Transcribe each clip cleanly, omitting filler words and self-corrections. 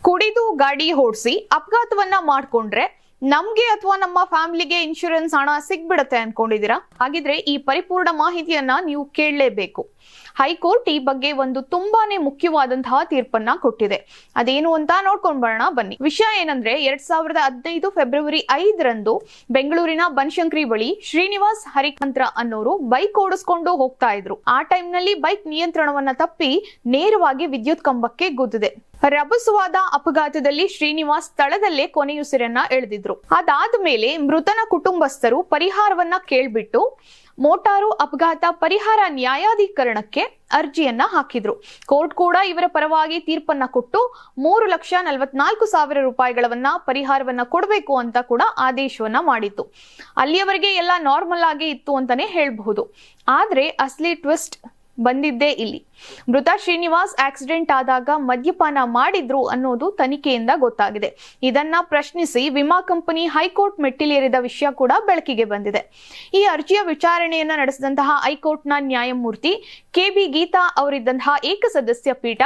ಕುಡಿದು ಗಾಡಿ ಓಡಿಸಿ ಅಪಘಾತವನ್ನ ಮಾಡ್ಕೊಂಡ್ರೆ ನಮ್ಗೆ ಅಥವಾ ನಮ್ಮ ಫ್ಯಾಮಿಲಿಗೆ ಇನ್ಶೂರೆನ್ಸ್ ಹಣ ಸಿಗ್ಬಿಡತ್ತೆ ಅನ್ಕೊಂಡಿದೀರಾ? ಹಾಗಿದ್ರೆ ಈ ಪರಿಪೂರ್ಣ ಮಾಹಿತಿಯನ್ನ ನೀವು ಕೇಳಲೇಬೇಕು. ಹೈಕೋರ್ಟ್ ಈ ಬಗ್ಗೆ ಒಂದು ತುಂಬಾನೇ ಮುಖ್ಯವಾದಂತಹ ತೀರ್ಪನ್ನ ಕೊಟ್ಟಿದೆ. ಅದೇನು ಅಂತ ನೋಡ್ಕೊಂಡ್ ಬರೋಣ ಬನ್ನಿ. ವಿಷಯ ಏನಂದ್ರೆ 2015 ಫೆಬ್ರವರಿ 5ರಂದು ಬೆಂಗಳೂರಿನ ಬನಶಂಕರಿ ಬಳಿ ಶ್ರೀನಿವಾಸ್ ಹರಿಕಂತ್ರ ಅನ್ನೋರು ಬೈಕ್ ಓಡಿಸ್ಕೊಂಡು ಹೋಗ್ತಾ ಇದ್ರು. ಆ ಟೈಮ್ ನಲ್ಲಿ ಬೈಕ್ ನಿಯಂತ್ರಣವನ್ನ ತಪ್ಪಿ ನೇರವಾಗಿ ವಿದ್ಯುತ್ ಕಂಬಕ್ಕೆ ಗುದ್ದಿದೆ. ರಭಸವಾದ ಅಪಘಾತದಲ್ಲಿ ಶ್ರೀನಿವಾಸ್ ಸ್ಥಳದಲ್ಲೇ ಕೊನೆಯುಸಿರನ್ನ ಎಳೆದಿದ್ರು. ಅದಾದ ಮೇಲೆ ಮೃತನ ಕುಟುಂಬಸ್ಥರು ಪರಿಹಾರವನ್ನ ಕೇಳ್ಬಿಟ್ಟು ಮೋಟಾರು ಅಪಘಾತ ಪರಿಹಾರ ನ್ಯಾಯಾಧೀಕರಣಕ್ಕೆ ಅರ್ಜಿಯನ್ನ ಹಾಕಿದ್ರು. ಕೋರ್ಟ್ ಕೂಡ ಇವರ ಪರವಾಗಿ ತೀರ್ಪನ್ನ ಕೊಟ್ಟು 3,44,000 ರೂಪಾಯಿಗಳನ್ನ ಪರಿಹಾರವನ್ನ ಕೊಡಬೇಕು ಅಂತ ಕೂಡ ಆದೇಶವನ್ನ ಮಾಡಿತ್ತು. ಅಲ್ಲಿಯವರೆಗೆ ಎಲ್ಲ ನಾರ್ಮಲ್ ಆಗಿ ಇತ್ತು ಅಂತಾನೆ ಹೇಳ್ಬಹುದು. ಆದ್ರೆ ಅಸಲಿ ಟ್ವಿಸ್ಟ್ ಬಂದಿದ್ದೇ ಇಲ್ಲಿ. ಮೃತ ಶ್ರೀನಿವಾಸ್ ಆಕ್ಸಿಡೆಂಟ್ ಆದಾಗ ಮದ್ಯಪಾನ ಮಾಡಿದ್ರು ಅನ್ನೋದು ತನಿಖೆಯಿಂದ ಗೊತ್ತಾಗಿದೆ. ಇದನ್ನ ಪ್ರಶ್ನಿಸಿ ವಿಮಾ ಕಂಪನಿ ಹೈಕೋರ್ಟ್ ಮೆಟ್ಟಿಲೇರಿದ ವಿಷಯ ಕೂಡ ಬೆಳಕಿಗೆ ಬಂದಿದೆ. ಈ ಅರ್ಜಿಯ ವಿಚಾರಣೆಯನ್ನ ನಡೆಸಿದಂತಹ ಹೈಕೋರ್ಟ್ನ ನ್ಯಾಯಮೂರ್ತಿ KB ಗೀತಾ ಅವರಿದ್ದಂತಹ ಏಕಸದಸ್ಯ ಪೀಠ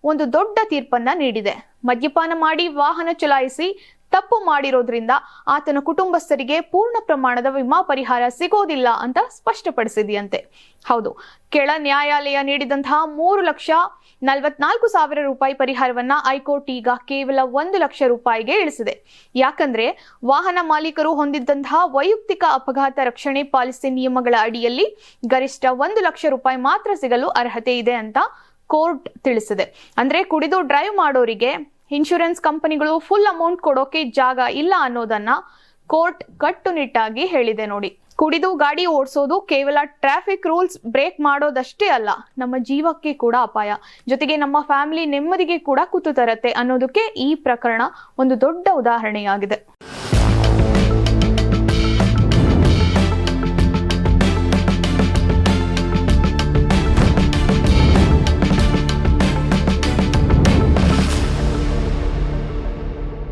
ಒಂದು ದೊಡ್ಡ ತೀರ್ಪನ್ನ ನೀಡಿದೆ. ಮದ್ಯಪಾನ ಮಾಡಿ ವಾಹನ ಚಲಾಯಿಸಿ ತಪ್ಪು ಮಾಡಿರೋದ್ರಿಂದ ಆತನ ಕುಟುಂಬಸ್ಥರಿಗೆ ಪೂರ್ಣ ಪ್ರಮಾಣದ ವಿಮಾ ಪರಿಹಾರ ಸಿಗೋದಿಲ್ಲ ಅಂತ ಸ್ಪಷ್ಟಪಡಿಸಿದೆಯಂತೆ. ಹೌದು, ಕೆಳ ನ್ಯಾಯಾಲಯ ನೀಡಿದಂತಹ 3,44,000 ರೂಪಾಯಿ ಪರಿಹಾರವನ್ನ ಹೈಕೋರ್ಟ್ ಈಗ ಕೇವಲ 1 ಲಕ್ಷ ರೂಪಾಯಿಗೆ ಇಳಿಸಿದೆ. ಯಾಕಂದ್ರೆ ವಾಹನ ಮಾಲೀಕರು ಹೊಂದಿದ್ದಂತಹ ವೈಯಕ್ತಿಕ ಅಪಘಾತ ರಕ್ಷಣೆ ಪಾಲಿಸಿ ನಿಯಮಗಳ ಅಡಿಯಲ್ಲಿ ಗರಿಷ್ಠ 1 ಲಕ್ಷ ರೂಪಾಯಿ ಮಾತ್ರ ಸಿಗಲು ಅರ್ಹತೆ ಇದೆ ಅಂತ ಕೋರ್ಟ್ ತಿಳಿಸಿದೆ. ಅಂದ್ರೆ ಕುಡಿದು ಡ್ರೈವ್ ಮಾಡೋರಿಗೆ ಇನ್ಶೂರೆನ್ಸ್ ಕಂಪನಿಗಳು ಫುಲ್ ಅಮೌಂಟ್ ಕೊಡೋಕೆ ಜಾಗ ಇಲ್ಲ ಅನ್ನೋದನ್ನ ಕೋರ್ಟ್ ಕಟ್ಟುನಿಟ್ಟಾಗಿ ಹೇಳಿದೆ. ನೋಡಿ, ಕುಡಿದು ಗಾಡಿ ಓಡಿಸೋದು ಕೇವಲ ಟ್ರಾಫಿಕ್ ರೂಲ್ಸ್ ಬ್ರೇಕ್ ಮಾಡೋದಷ್ಟೇ ಅಲ್ಲ, ನಮ್ಮ ಜೀವಕ್ಕೆ ಕೂಡ ಅಪಾಯ, ಜೊತೆಗೆ ನಮ್ಮ ಫ್ಯಾಮಿಲಿ ನೆಮ್ಮದಿಗೆ ಕೂಡ ಕುತ್ತು ತರತ್ತೆ ಅನ್ನೋದಕ್ಕೆ ಈ ಪ್ರಕರಣ ಒಂದು ದೊಡ್ಡ ಉದಾಹರಣೆಯಾಗಿದೆ.